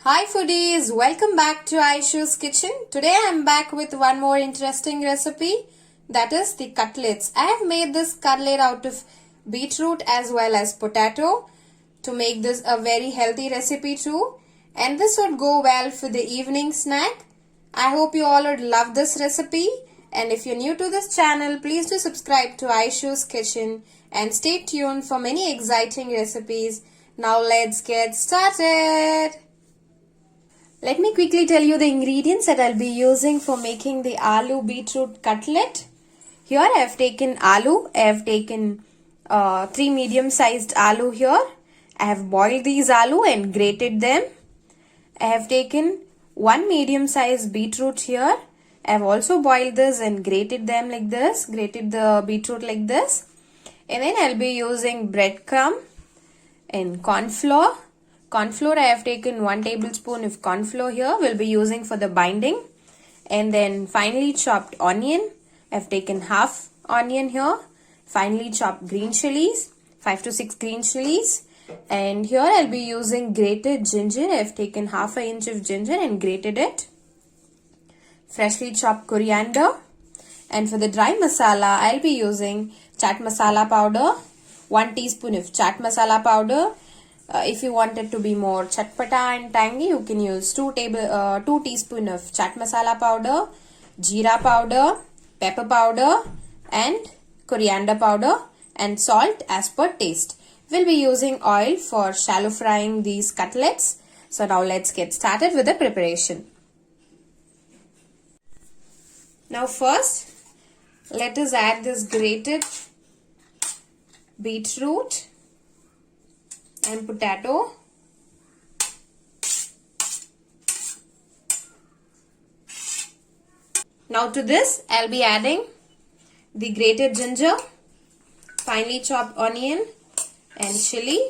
Hi foodies, welcome back to Aishu's Kitchen. Today I am back with one more interesting recipe, that is the cutlets. I have made this cutlet out of beetroot as well as potato to make this a very healthy recipe too, and this would go well for the evening snack. I hope you all would love this recipe, and if you're new to this channel, please do subscribe to Aishu's Kitchen and stay tuned for many exciting recipes. Now let's get started. Let me quickly tell you the ingredients that I'll be using for making the aloo beetroot cutlet. Here I have taken aloo. I have taken 3 medium-sized aloo here. I have boiled these aloo and grated them. I have taken 1 medium-sized beetroot here. I have also boiled this and grated them like this. Grated the beetroot like this. And then I'll be using breadcrumb and corn flour. Corn flour, I have taken 1 tablespoon of corn flour here. We'll be using for the binding. And then finely chopped onion. I have taken half onion here. Finely chopped green chilies. 5 to 6 green chilies. And here I'll be using grated ginger. I have taken half an inch of ginger and grated it. Freshly chopped coriander. And for the dry masala, I'll be using chaat masala powder. 1 teaspoon of chaat masala powder. If you want it to be more chatpata and tangy, you can use 2 teaspoon of chaat masala powder, jeera powder, pepper powder and coriander powder and salt as per taste. We'll be using oil for shallow frying these cutlets. So now let's get started with the preparation. Now first, let us add this grated beetroot and potato. Now to this I'll be adding the grated ginger, finely chopped onion and chili,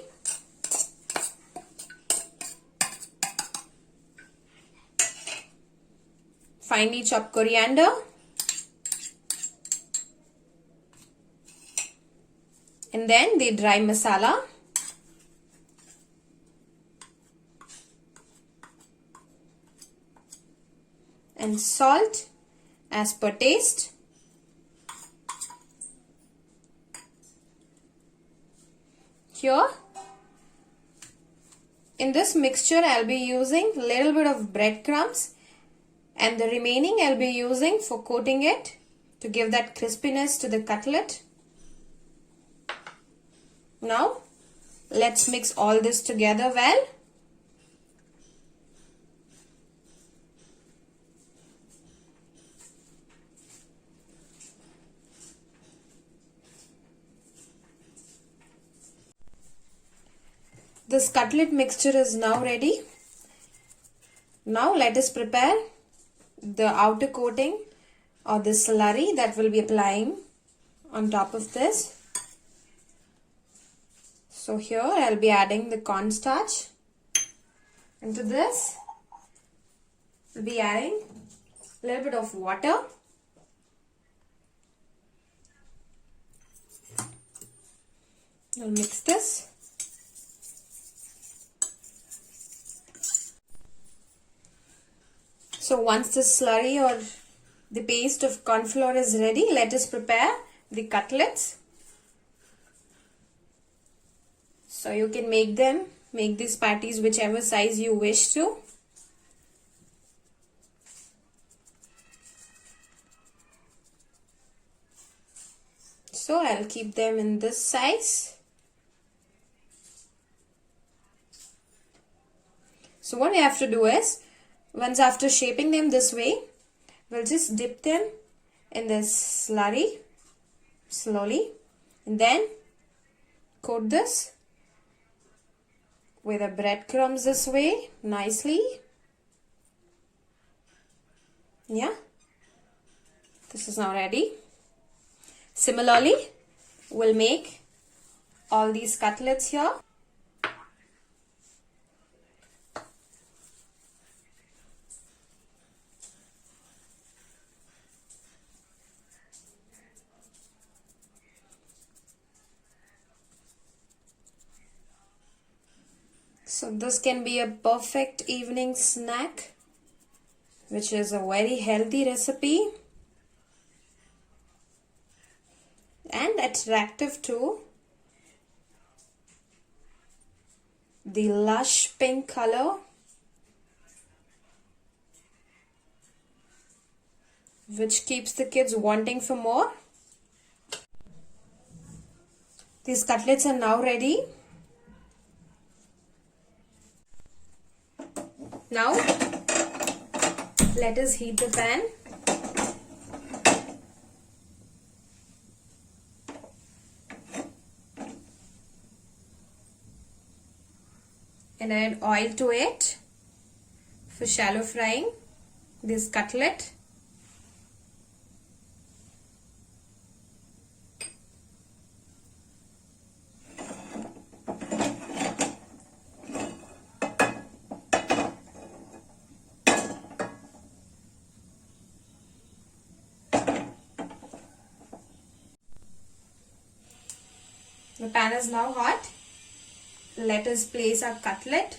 finely chopped coriander, and then the dry masala. And salt as per taste. Here in this mixture I'll be using a little bit of breadcrumbs and the remaining I'll be using for coating it to give that crispiness to the cutlet. Now let's mix all this together well. This cutlet mixture is now ready. Now let us prepare the outer coating or the slurry that we'll be applying on top of this. So here I'll be adding the cornstarch. Into this we'll be adding a little bit of water. We'll mix this. So once the slurry or the paste of corn flour is ready, let us prepare the cutlets. So you can make these patties whichever size you wish to. So I'll keep them in this size. So what you have to do is, once after shaping them this way, we'll just dip them in this slurry slowly and then coat this with the breadcrumbs this way nicely. Yeah, this is now ready. Similarly, we'll make all these cutlets here. So this can be a perfect evening snack, which is a very healthy recipe and attractive too. The lush pink color, which keeps the kids wanting for more. These cutlets are now ready. Now let us heat the pan. And add oil to it for shallow frying this cutlet. The pan is now hot. Let us place our cutlet.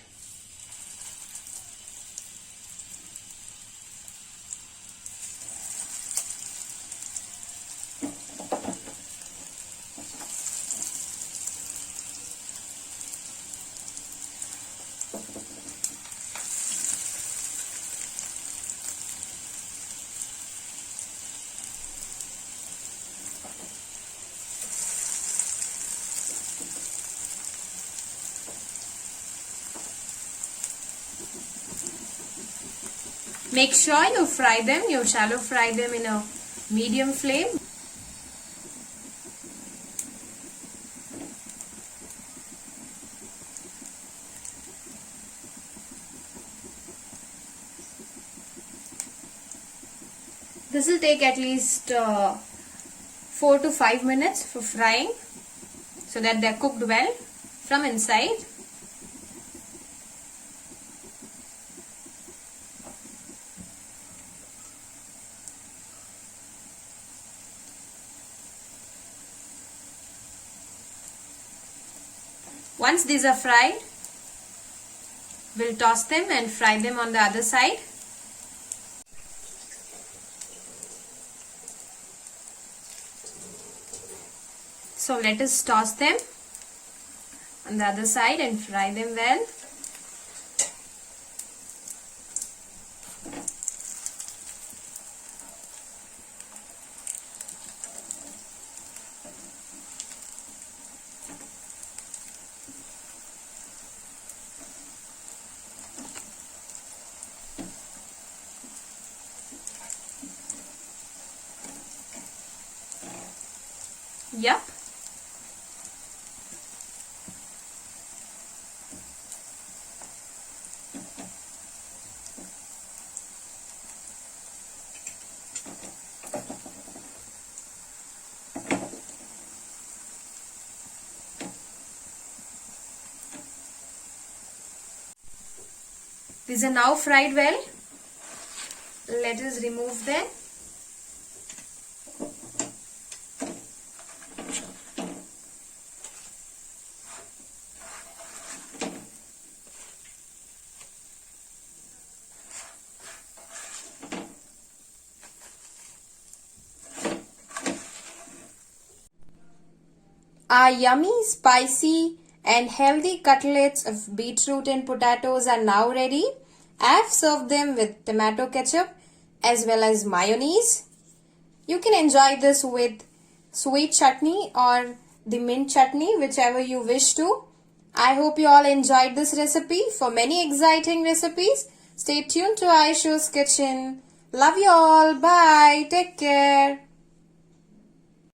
Make sure you shallow fry them in a medium flame. This will take at least 4 to 5 minutes for frying so that they are cooked well from inside. Once these are fried, we'll toss them and fry them on the other side. So let us toss them on the other side and fry them well. Yep. These are now fried well. Let us remove them. Our yummy, spicy and healthy cutlets of beetroot and potatoes are now ready. I have served them with tomato ketchup as well as mayonnaise. You can enjoy this with sweet chutney or the mint chutney, whichever you wish to. I hope you all enjoyed this recipe. For many exciting recipes, stay tuned to Aishu's Kitchen. Love you all. Bye. Take care.